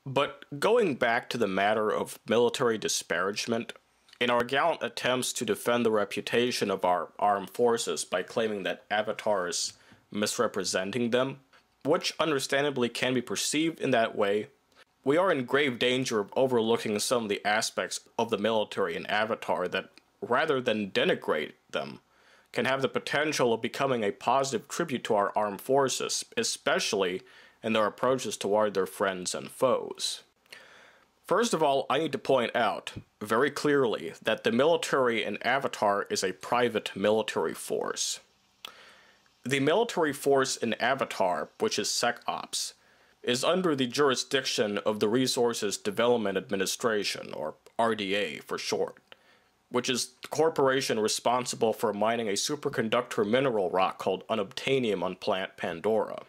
But going back to the matter of military disparagement, in our gallant attempts to defend the reputation of our armed forces by claiming that Avatar is misrepresenting them, which understandably can be perceived in that way, we are in grave danger of overlooking some of the aspects of the military in Avatar that, rather than denigrate them, can have the potential of becoming a positive tribute to our armed forces, especially in their approaches toward their friends and foes. First of all, I need to point out very clearly that the military in Avatar is a private military force. The military force in Avatar, which is SecOps, is under the jurisdiction of the Resources Development Administration, or RDA for short, which is the corporation responsible for mining a superconductor mineral rock called unobtainium on planet Pandora.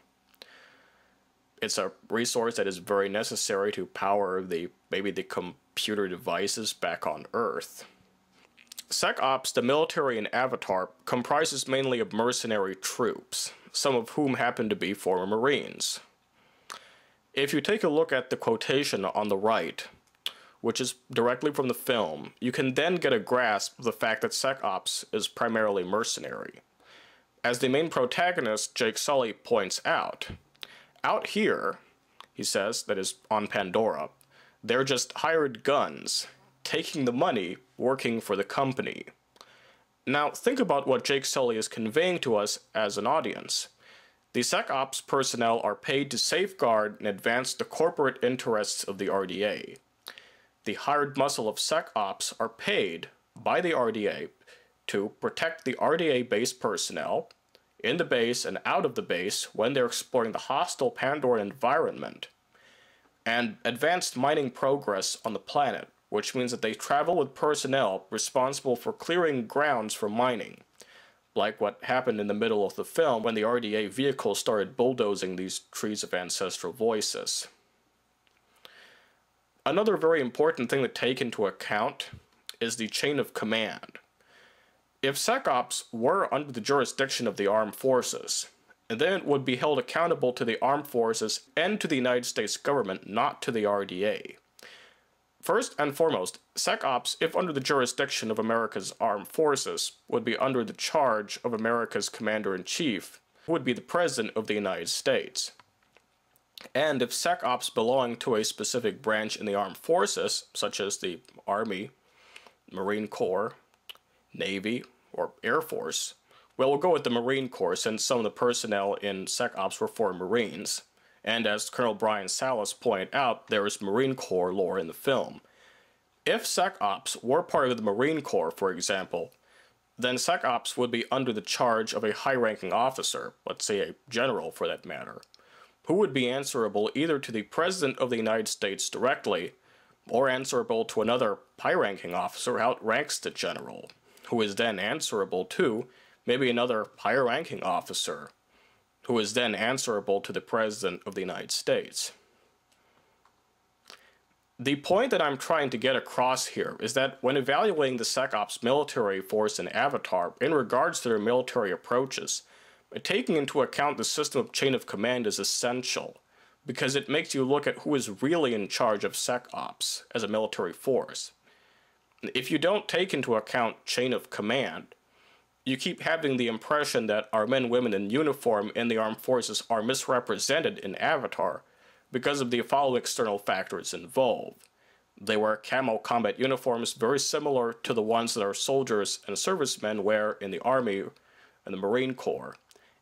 It's a resource that is very necessary to power maybe the computer devices back on Earth. SecOps, the military in Avatar, comprises mainly of mercenary troops, some of whom happen to be former Marines. If you take a look at the quotation on the right, which is directly from the film, you can then get a grasp of the fact that SecOps is primarily mercenary. As the main protagonist, Jake Sully, points out here, he says, that is on Pandora, they're just hired guns, taking the money, working for the company. Now, think about what Jake Sully is conveying to us as an audience. The SecOps personnel are paid to safeguard and advance the corporate interests of the RDA. The hired muscle of SecOps are paid by the RDA to protect the RDA-based personnel in the base and out of the base when they're exploring the hostile Pandoran environment, and advanced mining progress on the planet, which means that they travel with personnel responsible for clearing grounds for mining, like what happened in the middle of the film when the RDA vehicle started bulldozing these trees of ancestral voices. Another very important thing to take into account is the chain of command. If SecOps were under the jurisdiction of the armed forces, then it would be held accountable to the armed forces and to the United States government, not to the RDA. First and foremost, SecOps, if under the jurisdiction of America's armed forces, would be under the charge of America's commander-in-chief, who would be the President of the United States. And if SecOps belong to a specific branch in the armed forces, such as the Army, Marine Corps, Navy, or Air Force, well, we'll go with the Marine Corps since some of the personnel in SecOps were former Marines, and as Colonel Brian Salas pointed out, there is Marine Corps lore in the film. If SecOps were part of the Marine Corps, for example, then SecOps would be under the charge of a high-ranking officer, let's say a general for that matter, who would be answerable either to the President of the United States directly, or answerable to another high-ranking officer who outranks the general, who is then answerable to maybe another higher-ranking officer, who is then answerable to the President of the United States. The point that I'm trying to get across here is that when evaluating the SecOps military force in Avatar in regards to their military approaches, taking into account the system of chain of command is essential, because it makes you look at who is really in charge of SecOps as a military force. If you don't take into account chain of command, you keep having the impression that our men and women in uniform in the armed forces are misrepresented in Avatar because of the following external factors involved. They wear camo combat uniforms very similar to the ones that our soldiers and servicemen wear in the Army and the Marine Corps,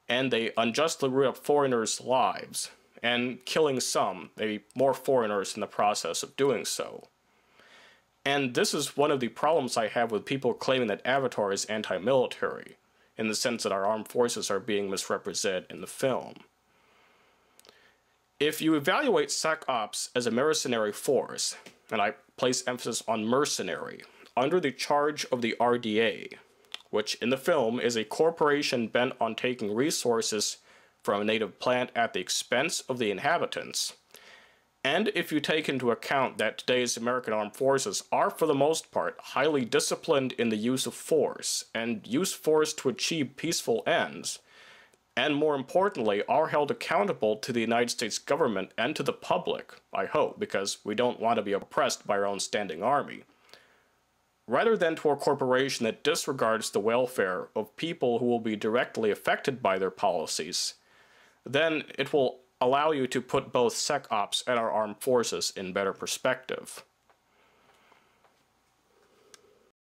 and they unjustly root up foreigners' lives, and killing some, maybe more foreigners in the process of doing so. And this is one of the problems I have with people claiming that Avatar is anti-military, in the sense that our armed forces are being misrepresented in the film. If you evaluate SecOps as a mercenary force, and I place emphasis on mercenary, under the charge of the RDA, which in the film is a corporation bent on taking resources from a native planet at the expense of the inhabitants, and if you take into account that today's American armed forces are for the most part highly disciplined in the use of force, and use force to achieve peaceful ends, and more importantly, are held accountable to the United States government and to the public, I hope, because we don't want to be oppressed by our own standing army, rather than to a corporation that disregards the welfare of people who will be directly affected by their policies, then it will allow you to put both SecOps and our armed forces in better perspective.